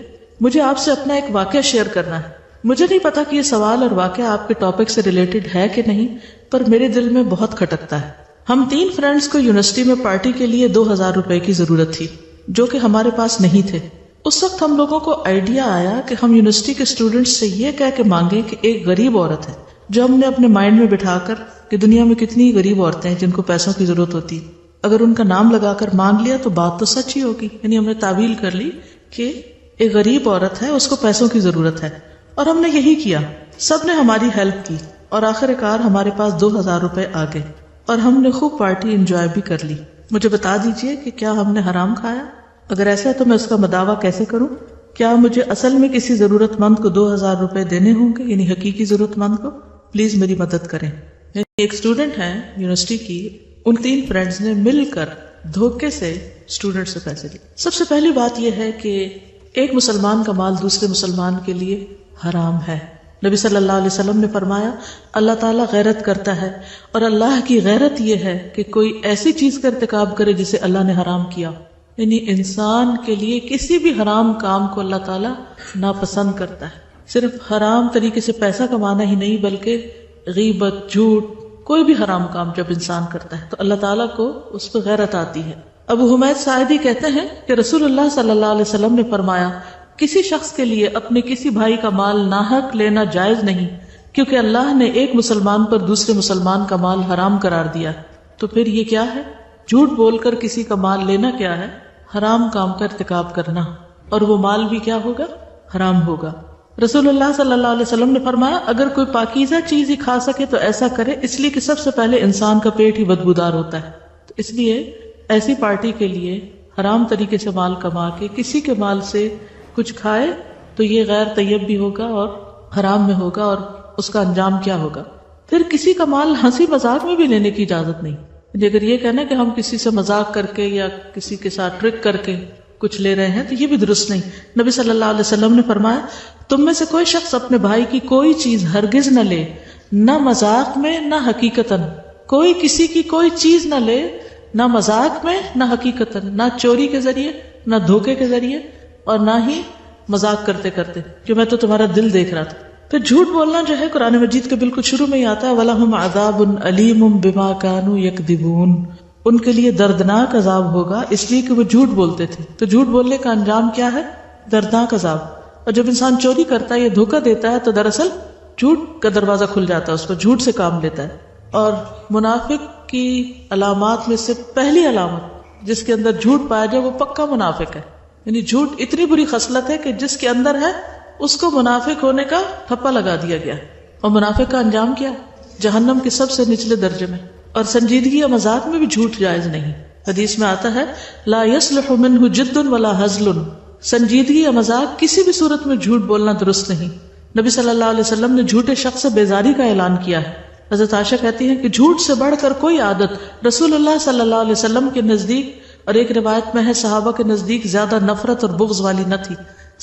مجھے آپ سے اپنا ایک واقعہ شیئر کرنا ہے۔ مجھے نہیں پتا کہ یہ سوال اور واقعہ آپ کے ٹاپک سے ریلیٹڈ ہے کہ نہیں، پر میرے دل میں بہت کھٹکتا ہے۔ ہم 3 فرینڈز کو یونیورسٹی میں پارٹی کے لیے 2000 روپے کی ضرورت تھی جو کہ ہمارے پاس نہیں تھے۔ اس وقت ہم لوگوں کو آئیڈیا آیا کہ ہم یونیورسٹی کے اسٹوڈنٹس سے یہ کہہ کے مانگیں کہ ایک غریب عورت ہے، جو ہم نے اپنے مائنڈ میں بٹھا کر کہ دنیا میں کتنی غریب عورتیں ہیں جن کو پیسوں کی ضرورت ہوتی، اگر ان کا نام لگا کر مانگ لیا تو بات تو سچ ہی ہوگی۔ یعنی ہم نے تعویل کر لی کہ ایک غریب عورت ہے، اس کو پیسوں کی ضرورت ہے، اور ہم نے یہی کیا۔ سب نے ہماری ہیلپ کی اور آخر کار ہمارے پاس 2000 روپے آ گئے اور ہم نے خوب پارٹی انجوائے بھی کر لی۔ مجھے بتا دیجئے کہ کیا ہم نے حرام کھایا؟ اگر ایسا ہے تو میں اس کا مداوع کیسے کروں؟ کیا مجھے اصل میں کسی ضرورت مند کو 2000 روپے دینے ہوں گے، یعنی حقیقی ضرورت مند کو؟ پلیز میری مدد کریں۔ ایک اسٹوڈنٹ ہے یونیورسٹی کی، ان 3 فرینڈز نے مل کر دھوکے سے اسٹوڈنٹ سے پیسے لیے۔ سب سے پہلی بات یہ ہے کہ ایک مسلمان کا مال دوسرے مسلمان کے لیے حرام ہے۔ نبی صلی اللہ علیہ وسلم نے فرمایا، اللہ تعالیٰ غیرت کرتا ہے، اور اللہ کی غیرت یہ ہے کہ کوئی ایسی چیز کا ارتکاب کرے جسے اللہ نے حرام کیا۔ یعنی انسان کے لیے کسی بھی حرام کام کو اللہ تعالیٰ ناپسند کرتا ہے۔ صرف حرام طریقے سے پیسہ کمانا ہی نہیں، بلکہ غیبت، جھوٹ، کوئی بھی حرام کام جب انسان کرتا ہے تو اللہ تعالیٰ کو اس پہ غیرت آتی ہے۔ ابو حمید ساعدی کہتے ہیں کہ رسول اللہ صلی اللہ علیہ وسلم نے فرمایا، کسی شخص کے لیے اپنے کسی بھائی کا مال ناحق لینا جائز نہیں، کیونکہ اللہ نے ایک مسلمان پر دوسرے مسلمان کا مال حرام قرار دیا۔ تو پھر یہ کیا ہے؟ جھوٹ بول کر کسی کا مال لینا کیا ہے؟ حرام کام کا ارتکاب کرنا، اور وہ مال بھی کیا ہوگا؟ حرام ہوگا۔ رسول اللہ صلی اللہ علیہ وسلم نے فرمایا، اگر کوئی پاکیزہ چیز ہی کھا سکے تو ایسا کرے، اس لیے کہ سب سے پہلے انسان کا پیٹ ہی بدبودار ہوتا ہے۔ تو اس لیے ایسی پارٹی کے لیے حرام طریقے سے مال کما کے کسی کے مال سے کچھ کھائے تو یہ غیر طیب بھی ہوگا اور حرام میں ہوگا، اور اس کا انجام کیا ہوگا؟ پھر کسی کا مال ہنسی مذاق میں بھی لینے کی اجازت نہیں۔ اگر یہ کہنا کہ ہم کسی سے مذاق کر کے یا کسی کے ساتھ ٹرک کر کے کچھ لے رہے ہیں تو یہ بھی درست نہیں۔ نبی صلی اللہ علیہ وسلم نے فرمایا، تم میں سے کوئی شخص اپنے بھائی کی کوئی چیز ہرگز نہ لے، نہ مذاق میں نہ حقیقتاً۔ کوئی کسی کی کوئی چیز نہ لے، نہ مذاق میں نہ حقیقتاً، نہ چوری کے ذریعے نہ دھوکے کے ذریعے اور نہ ہی مذاق کرتے کرتے کہ میں تو تمہارا دل دیکھ رہا تھا. پھر جھوٹ بولنا جو ہے قرآن مجید کے بالکل شروع میں ہی آتا ہے وَلَهُمْ عَذَابٌ أَلِيمٌ بِمَا كَانُوا يَكْذِبُونَ. ان کے لیے دردناک عذاب ہوگا اس لیے کہ وہ جھوٹ بولتے تھے. تو جھوٹ بولنے کا انجام کیا ہے؟ دردناک عذاب. اور جب انسان چوری کرتا ہے یا دھوکہ دیتا ہے تو دراصل جھوٹ کا دروازہ کھل جاتا ہے، اس پر جھوٹ سے کام لیتا ہے. اور منافق کی علامات میں سے پہلی علامت جس کے اندر جھوٹ پایا جائے وہ پکا منافق ہے. یعنی جھوٹ اتنی بری خصلت ہے کہ جس کے اندر ہے اس کو منافق ہونے کا ٹھپا لگا دیا گیا. اور منافق کا انجام کیا؟ جہنم کے سب سے نچلے درجے میں. اور سنجیدگی یا مذاق میں بھی جھوٹ جائز نہیں. حدیث میں آتا ہے لا يصلح منه جد ولا ہزل. سنجیدگی یا مذاق کسی بھی صورت میں جھوٹ بولنا درست نہیں. نبی صلی اللہ علیہ وسلم نے جھوٹے شخص سے بیزاری کا اعلان کیا ہے. حضرت عائشہ کہتی ہیں کہ جھوٹ سے بڑھ کر کوئی عادت رسول اللہ صلی اللہ علیہ وسلم کے نزدیک، اور ایک روایت میں ہے صحابہ کے نزدیک، زیادہ نفرت اور بغض والی نہ تھی.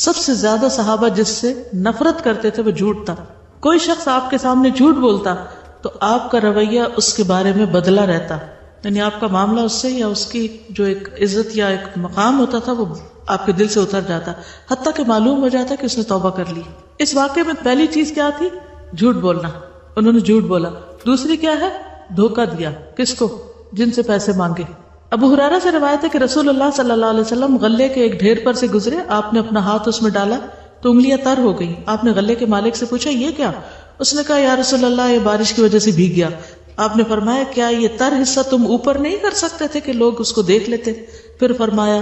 سب سے زیادہ صحابہ جس سے نفرت کرتے تھے وہ جھوٹ تھا. کوئی شخص آپ کے سامنے جھوٹ بولتا تو آپ کا رویہ اس کے بارے میں بدلا رہتا. یعنی آپ کا معاملہ اس سے یا اس کی جو ایک عزت یا ایک مقام ہوتا تھا وہ آپ کے دل سے اتر جاتا، حتیٰ کہ معلوم ہو جاتا کہ اس نے توبہ کر لی. اس واقعے میں پہلی چیز کیا تھی؟ جھوٹ بولنا. انہوں نے جھوٹ بولا. دوسری کیا ہے؟ دھوکہ دیا. کس کو؟ جن سے پیسے مانگے. ابو ہریرہ سے روایت ہے کہ رسول اللہ صلی اللہ علیہ وسلم غلے کے ایک ڈھیر پر سے گزرے. آپ نے اپنا ہاتھ اس میں ڈالا تو انگلیاں تر ہو گئی. آپ نے غلے کے مالک سے پوچھا یہ کیا؟ اس نے کہا یا رسول اللہ یہ بارش کی وجہ سے بھیگ گیا. آپ نے فرمایا کیا یہ تر حصہ تم اوپر نہیں کر سکتے تھے کہ لوگ اس کو دیکھ لیتے؟ پھر فرمایا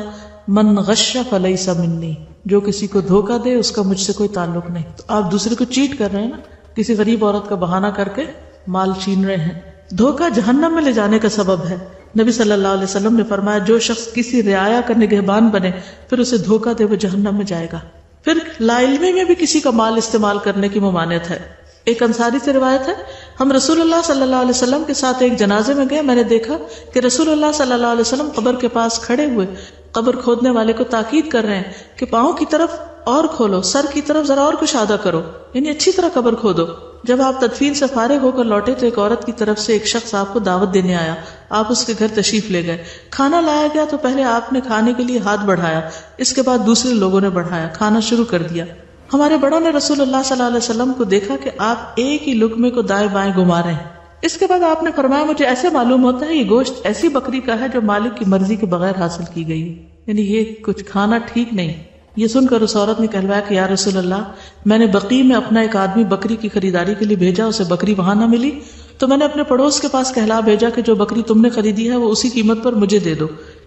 من غش فلیس منی. جو کسی کو دھوکہ دے اس کا مجھ سے کوئی تعلق نہیں. تو آپ دوسرے کو چیٹ کر رہے ہیں نا، کسی غریب عورت کا بہانہ کر کے مال چھین رہے ہیں. دھوکہ جہنم میں لے جانے کا سبب ہے. نبی صلی اللہ علیہ وسلم نے فرمایا جو شخص کسی رعایا کا نگہبان بنے پھر اسے دھوکہ دے وہ جہنم میں جائے گا. پھر لا علمی میں بھی کسی کا مال استعمال کرنے کی ممانعت ہے. ایک انصاری سے روایت ہے ہم رسول اللہ صلی اللہ علیہ وسلم کے ساتھ ایک جنازے میں گئے. میں نے دیکھا کہ رسول اللہ صلی اللہ علیہ وسلم قبر کے پاس کھڑے ہوئے قبر کھودنے والے کو تاکید کر رہے ہیں کہ پاؤں کی طرف اور کھولو، سر کی طرف ذرا اور کشادہ کرو، یعنی اچھی طرح قبر کھودو. جب آپ تدفین سے فارغ ہو کر لوٹے تو ایک عورت کی طرف سے ایک شخص آپ کو دعوت دینے آیا. آپ اس کے گھر تشریف لے گئے. کھانا لایا گیا تو پہلے آپ نے کھانے کے لیے ہاتھ بڑھایا، اس کے بعد دوسرے لوگوں نے بڑھایا، کھانا شروع کر دیا. ہمارے بڑوں نے رسول اللہ صلی اللہ علیہ وسلم کو دیکھا کہ آپ ایک ہی لقمے کو دائیں بائیں گھما رہے ہیں. اس کے بعد آپ نے فرمایا مجھے ایسے معلوم ہوتا ہے یہ گوشت ایسی بکری کا ہے جو مالک کی مرضی کے بغیر حاصل کی گئی ہے، یعنی یہ کچھ کھانا ٹھیک نہیں. یہ سن کر اس عورت نے کہلوایا کہ یا رسول اللہ میں نے بقیع میں اپنا ایک آدمی بکری کی خریداری کے لیے بھیجا، اسے بکری وہاں نہ ملی تو میں نے اپنے پڑوس کے پاس کہلا بھیجا کہ جو بکری تم نے خریدی ہے وہ اسی قیمت پر مجھے دے دو.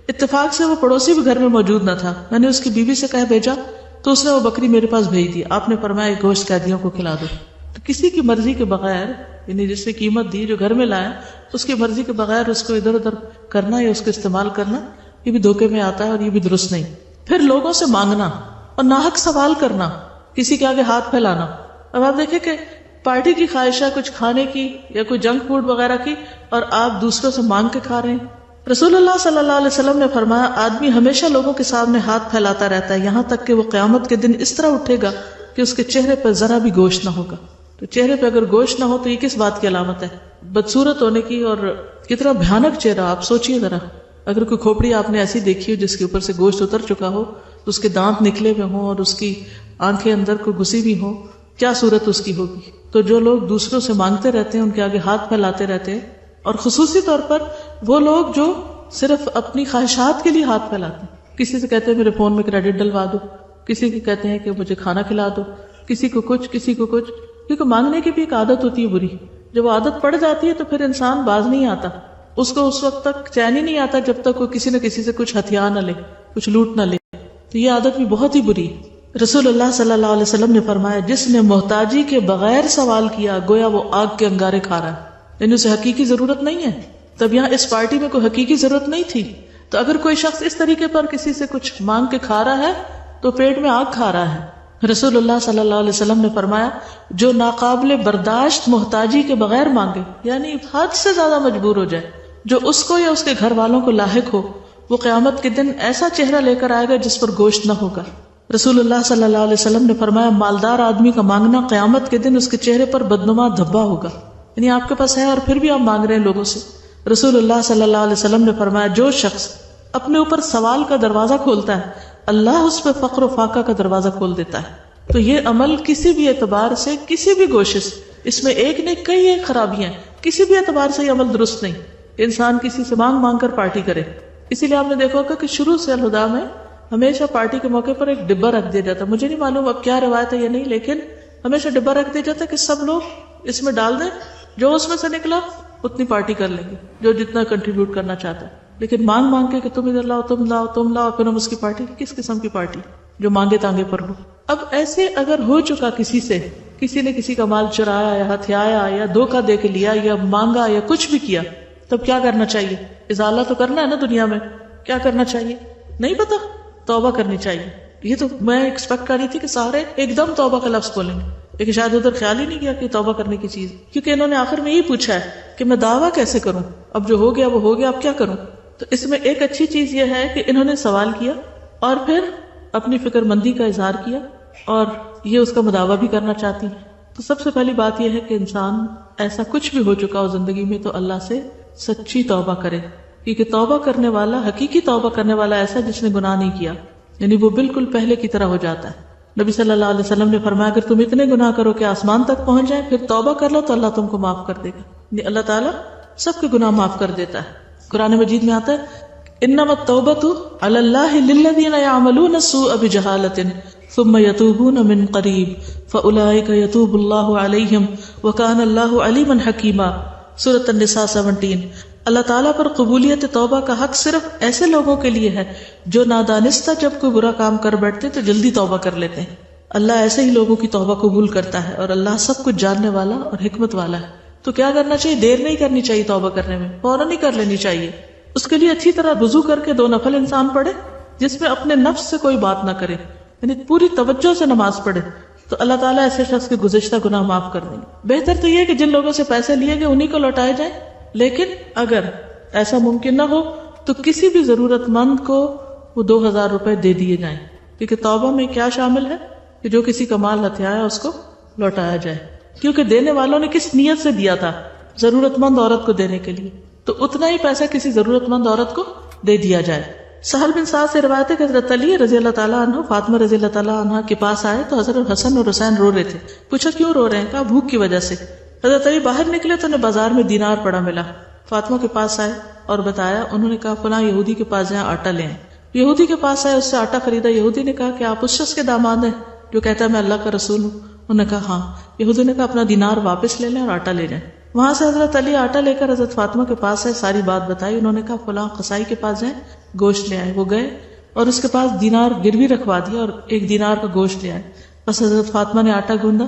اتفاق سے وہ پڑوسی بھی گھر میں موجود نہ تھا. میں نے اس کی بیوی سے کہہ بھیجا تو اس نے وہ بکری میرے پاس بھیج دی. آپ نے فرمایا گوشت قیدیوں کو کھلا دو. تو کسی کی مرضی کے بغیر، یعنی جس سے قیمت دی جو گھر میں لایا اس کی مرضی کے بغیر اس کو ادھر ادھر کرنا یا اس کو استعمال کرنا یہ بھی دھوکے میں آتا ہے اور یہ بھی درست نہیں. پھر لوگوں سے مانگنا اور ناحق سوال کرنا، کسی کے آگے ہاتھ پھیلانا. اب آپ دیکھیں کہ پارٹی کی خواہشہ کچھ کھانے کی یا کوئی جنک فوڈ وغیرہ کی اور آپ دوسروں سے مانگ کے کھا رہے ہیں. رسول اللہ صلی اللہ علیہ وسلم نے فرمایا آدمی ہمیشہ لوگوں کے سامنے ہاتھ پھیلاتا رہتا ہے یہاں تک کہ وہ قیامت کے دن اس طرح اٹھے گا کہ اس کے چہرے پر ذرا بھی گوشت نہ ہوگا. تو چہرے پہ اگر گوشت نہ ہو تو یہ کس بات کی علامت ہے؟ بدصورت ہونے کی. اور کتنا بھیانک چہرہ، آپ سوچئے ذرا، اگر کوئی کھوپڑی آپ نے ایسی دیکھی ہو جس کے اوپر سے گوشت اتر چکا ہو، اس کے دانت نکلے ہوئے ہوں اور اس کی آنکھیں اندر کو گھسی بھی ہوں، کیا صورت اس کی ہوگی؟ تو جو لوگ دوسروں سے مانگتے رہتے ہیں ان کے آگے ہاتھ پھیلاتے رہتے ہیں، اور خصوصی طور پر وہ لوگ جو صرف اپنی خواہشات کے لیے ہاتھ پھیلاتے ہیں. کسی سے کہتے ہیں میرے فون میں کریڈٹ ڈلوا دو، کسی کو کہتے ہیں کہ مجھے کھانا کھلا دو، کسی کو کچھ کسی کو کچھ. کیونکہ مانگنے کی بھی ایک عادت ہوتی ہے بری. جب وہ عادت پڑ جاتی ہے تو پھر انسان باز نہیں آتا. اس کو اس وقت تک چین ہی نہیں آتا جب تک وہ کسی نہ کسی سے کچھ ہتھیار نہ لے، کچھ لوٹ نہ لے. تو یہ عادت بھی بہت ہی بری ہے. رسول اللہ صلی اللہ علیہ وسلم نے فرمایا جس نے محتاجی کے بغیر سوال کیا گویا وہ آگ کے انگارے کھا رہا ہے، یعنی اسے حقیقی ضرورت نہیں ہے. تب یہاں اس پارٹی میں کوئی حقیقی ضرورت نہیں تھی. تو اگر کوئی شخص اس طریقے پر کسی سے کچھ مانگ کے کھا رہا ہے تو پیٹ میں آگ کھا رہا ہے. رسول اللہ صلی اللہ علیہ وسلم نے فرمایا جو ناقابل برداشت محتاجی کے بغیر مانگے، یعنی حد سے زیادہ مجبور ہو جائے، جو اس کو یا اس کے گھر والوں کو لاحق ہو، وہ قیامت کے دن ایسا چہرہ لے کر آئے گا جس پر گوشت نہ ہوگا. رسول اللہ صلی اللہ علیہ وسلم نے فرمایا مالدار آدمی کا مانگنا قیامت کے دن اس کے چہرے پر بدنما دھبا ہوگا، یعنی آپ کے پاس ہے اور پھر بھی آپ مانگ رہے ہیں لوگوں سے. رسول اللہ صلی اللہ علیہ وسلم نے فرمایا جو شخص اپنے اوپر سوال کا دروازہ کھولتا ہے، اللہ اس پہ فقر و فاقہ کا دروازہ کھول دیتا ہے. تو یہ عمل کسی بھی اعتبار سے، کسی بھی گوشے سے، اس میں ایک نہیں کئی ایک خرابیاں ہیں، کسی بھی اعتبار سے یہ عمل درست نہیں. انسان کسی سے مانگ مانگ کر پارٹی کرے. اسی لیے آپ نے دیکھا ہوگا کہ شروع سے الہدیٰ میں ہمیشہ پارٹی کے موقع پر ایک ڈبہ رکھ دیا جاتا ہے. مجھے نہیں معلوم اب کیا روایت ہے یا نہیں، لیکن ہمیشہ ڈبہ رکھ دیا جاتا ہے کہ سب لوگ اس میں ڈال دیں، جو اس میں سے نکلا اتنی پارٹی کر لیں گے، جو جتنا کنٹریبیوٹ کرنا چاہتا ہے. لیکن مانگ مانگ کے کہ تم ادھر لاؤ، تم لاؤ، تم لاؤ، پھر ہم اس کی پارٹی، کس قسم کی پارٹی جو مانگے تانگے پر ہو. اب ایسے اگر ہو چکا کسی سے، کسی نے کسی کا مال چرایا یا ہتھیایا یا دھوکہ دے کے لیا یا مانگا یا کچھ بھی کیا، تب کیا کرنا چاہیے؟ ازالہ تو کرنا ہے نا دنیا میں. کیا کرنا چاہیے؟ نہیں پتا. توبہ کرنی چاہیے. یہ تو میں ایکسپیکٹ کر رہی تھی کہ سارے ایک دم توبہ کا لفظ بولیں گے، لیکن شاید ادھر خیال ہی نہیں کیا کہ توبہ کرنے کی چیز، کیونکہ انہوں نے آخر میں یہی پوچھا ہے کہ میں دعویٰ کیسے کروں، اب جو ہو گیا وہ ہو گیا، اب کیا کروں. تو اس میں ایک اچھی چیز یہ ہے کہ انہوں نے سوال کیا اور پھر اپنی فکر مندی کا اظہار کیا اور یہ اس کا مداوع بھی کرنا چاہتی ہیں. تو سب سے پہلی بات یہ ہے کہ انسان ایسا کچھ بھی ہو چکا ہو زندگی میں تو اللہ سے سچی توبہ کرے، کیونکہ توبہ کرنے والا، حقیقی توبہ کرنے والا ایسا جس نے گناہ نہیں کیا، یعنی وہ بالکل پہلے کی طرح ہو جاتا ہے. نبی صلی اللہ علیہ وسلم نے فرمایا اگر تم اتنے گناہ کرو کہ آسمان تک پہنچ جائے پھر توبہ کر لو تو اللہ تم کو معاف کر دے گا. یعنی اللہ تعالیٰ سب کے گناہ معاف کر دیتا ہے. قرآن مجید میں آتا ہے انما التوبۃ علی اللہ للذین یعملون السوء بجہالۃ ثم یتوبون من قریب فاولئک یتوب اللہ علیہم وکان اللہ علیما حکیما. سورۃ النساء 17. اللہ تعالیٰ پر قبولیت توبہ کا حق صرف ایسے لوگوں کے لیے ہے جو نادانستہ جب کوئی برا کام کر بیٹھتے تو جلدی توبہ کر لیتے ہیں. اللہ ایسے ہی لوگوں کی توبہ قبول کرتا ہے اور اللہ سب کچھ جاننے والا اور حکمت والا ہے. تو کیا کرنا چاہیے؟ دیر نہیں کرنی چاہیے توبہ کرنے میں، فوراً ہی کر لینی چاہیے. اس کے لیے اچھی طرح وضو کر کے 2 نفل انسان پڑھے جس میں اپنے نفس سے کوئی بات نہ کرے، یعنی پوری توجہ سے نماز پڑھے تو اللہ تعالیٰ ایسے شخص کے گزشتہ گناہ معاف کر دیں گے. بہتر تو یہ ہے کہ جن لوگوں سے پیسے لیے گئے انہی کو لوٹائے جائیں، لیکن اگر ایسا ممکن نہ ہو تو کسی بھی ضرورت مند کو وہ 2000 روپے دے دیے جائیں، کیونکہ توبہ میں کیا شامل ہے کہ جو کسی کا مال ہتھیایا اس کو لوٹایا جائے. کیونکہ دینے والوں نے کس نیت سے دیا تھا؟ ضرورت مند عورت کو دینے کے لیے، تو اتنا ہی پیسہ کسی ضرورت مند عورت کو دے دیا جائے. سہل بن سعد سے روایت ہے کہ حضرت علی رضی اللہ تعالیٰ عنہ فاطمہ رضی اللہ تعالیٰ عنہ کے پاس آئے تو حضرت حسن اور حسین رو رہے تھے. پوچھا کیوں رو رہے ہیں؟ کہا بھوک کی وجہ سے. حضرت علی باہر نکلے تو انہیں بازار میں دینار پڑا ملا. فاطمہ کے پاس آئے اور بتایا. انہوں نے کہا فلاں یہودی کے پاس جائیں آٹا لیں. یہودی کے پاس آئے، اس سے آٹا خریدا. یہودی نے کہا کہ آپ اس شخص کے داماد ہیں جو کہتا ہے میں اللہ کا رسول ہوں؟ انہوں نے کہا ہاں. یہودی نے کہا اپنا دینار واپس لے لیں اور آٹا لے جائیں. وہاں سے حضرت علی آٹا لے کر حضرت فاطمہ کے پاس ہے، ساری بات بتائی. انہوں نے کہا فلاں قصائی کے پاس جائیں گوشت لے آئے. وہ گئے اور اس کے پاس دینار گروی رکھوا دیا اور 1 دینار کا گوشت لے آئے. بس حضرت فاطمہ نے آٹا گوندا،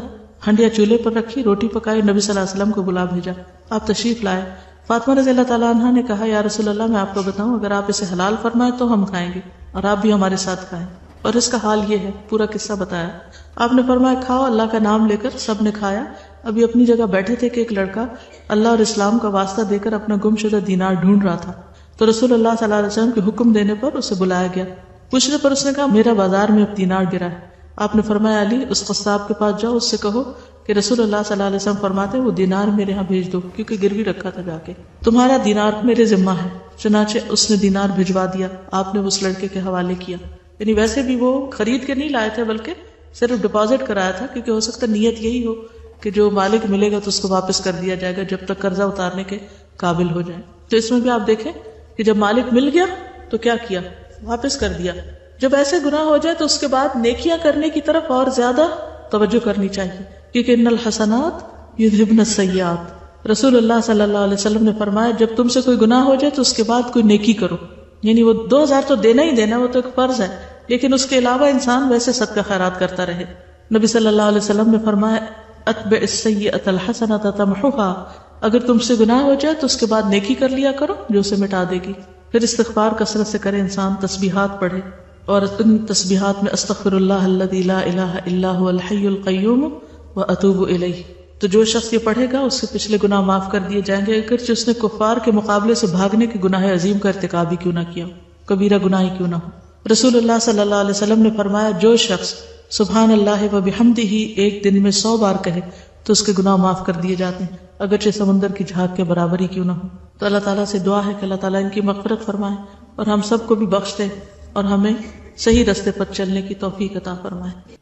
ہنڈیا چولہے پر رکھی، روٹی پکائی، نبی صلی اللہ علیہ وسلم کو بلا بھیجا. آپ تشریف لائے. فاطمہ رضی اللہ تعالیٰ عنہ نے کہا یا رسول اللہ میں آپ کو بتاؤں اگر آپ اسے حلال فرمائے تو ہم کھائیں گے اور آپ بھی ہمارے ساتھ کھائیں. اور اس کا حال یہ ہے، پورا قصہ بتایا. آپ نے فرمایا کھاؤ. اللہ کا نام لے کر سب نے کھایا. ابھی اپنی جگہ بیٹھے تھے کہ ایک لڑکا اللہ اور اسلام کا واسطہ دے کر اپنا گم شدہ دینار ڈھونڈ رہا تھا. تو رسول اللہ صلی اللہ علیہ وسلم کے حکم دینے پر اسے بلایا گیا. پوچھنے پر اس نے کہا میرا بازار میں اب دینار گرا ہے. آپ نے فرمایا علی اس قصاب کے پاس جاؤ، اس سے کہو کہ رسول اللہ صلی اللہ علیہ وسلم فرماتے وہ دینار میرے ہاں بھیج دو، کیونکہ گروی رکھا تھا جا کے. تمہارا دینار میرے ذمہ ہے. چنانچہ اس نے دینار بھجوا دیا. آپ نے اس لڑکے کے حوالے کیا. یعنی ویسے بھی وہ خرید کے نہیں لائے تھے بلکہ صرف ڈپازٹ کرایا تھا، کیونکہ ہو سکتا نیت یہی ہو کہ جو مالک ملے گا تو اس کو واپس کر دیا جائے گا جب تک قرضہ اتارنے کے قابل ہو جائے. تو اس میں بھی آپ دیکھیں کہ جب مالک مل گیا تو کیا کیا؟ واپس کر دیا. جب ایسے گناہ ہو جائے تو اس کے بعد نیکیاں کرنے کی طرف اور زیادہ توجہ کرنی چاہیے، کیونکہ ان الحسنات یذھبن السیئات. رسول اللہ صلی اللہ علیہ وسلم نے فرمایا جب تم سے کوئی گناہ ہو جائے تو اس کے بعد کوئی نیکی کرو. یعنی وہ 2000 تو دینا ہی دینا، وہ تو ایک فرض ہے، لیکن اس کے علاوہ انسان ویسے صدقہ خیرات کرتا رہے. نبی صلی اللہ علیہ وسلم نے فرمایا اتبع السیئۃ الحسنۃ تمحوها. اگر تم سے گناہ ہو جائے تو اس کے بعد نیکی کر لیا کرو جو اسے مٹا دے گی. پھر استغفار کثرت سے کرے انسان، تسبیحات پڑھے، اور ان تسبیحات میں استغفر اللہ الذی لا الہ الا هو الحی القیوم واتوب الیہ. تو جو شخص یہ پڑھے گا اس کے پچھلے گناہ معاف کر دیے جائیں گے، اگرچہ اس نے کفار کے مقابلے سے بھاگنے کے گناہ عظیم کا ارتکاب ہی کیوں نہ کیا ہو، کبیرہ گناہ ہی کیوں نہ ہو. رسول اللہ صلی اللہ علیہ وسلم نے فرمایا جو شخص سبحان اللہ وبحمدہ ایک دن میں 100 بار کہے تو اس کے گناہ معاف کر دیے جاتے ہیں، اگرچہ سمندر کی جھاگ کے برابر ہی کیوں نہ ہو. تو اللہ تعالیٰ سے دعا ہے کہ اللہ تعالیٰ ان کی مغفرت فرمائے اور ہم سب کو بھی بخش دے اور ہمیں صحیح راستے پر چلنے کی توفیق عطا فرمائے.